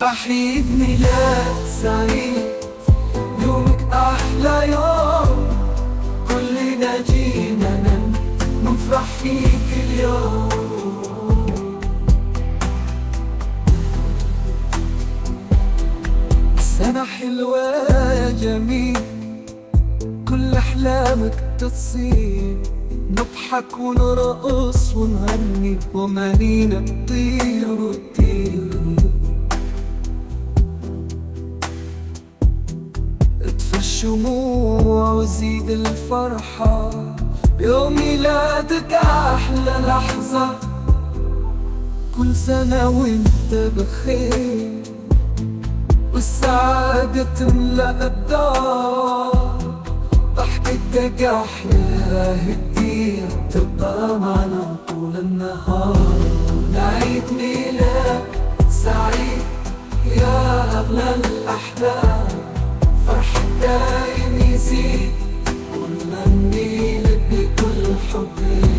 عيد ميلاد سعيد، يومك أحلى يوم، كلنا جينا نفرح فيك اليوم. سنة حلوة يا جميل، كل أحلامك تصير، نضحك ونرقص ونغني ومالينا تطير وتطير. اطفي الشموع وزيد الفرحة، بيوم ميلادك أحلى لحظة، كل سنة وانت بخير والسعادة تملأ الدار. ضحكتك أحلى هدية تبقى معنا طول النهار. عيد ميلاد سعيد يا أغلى الأحلام، فرحك دايم يزيد ونغني لك بكل حب.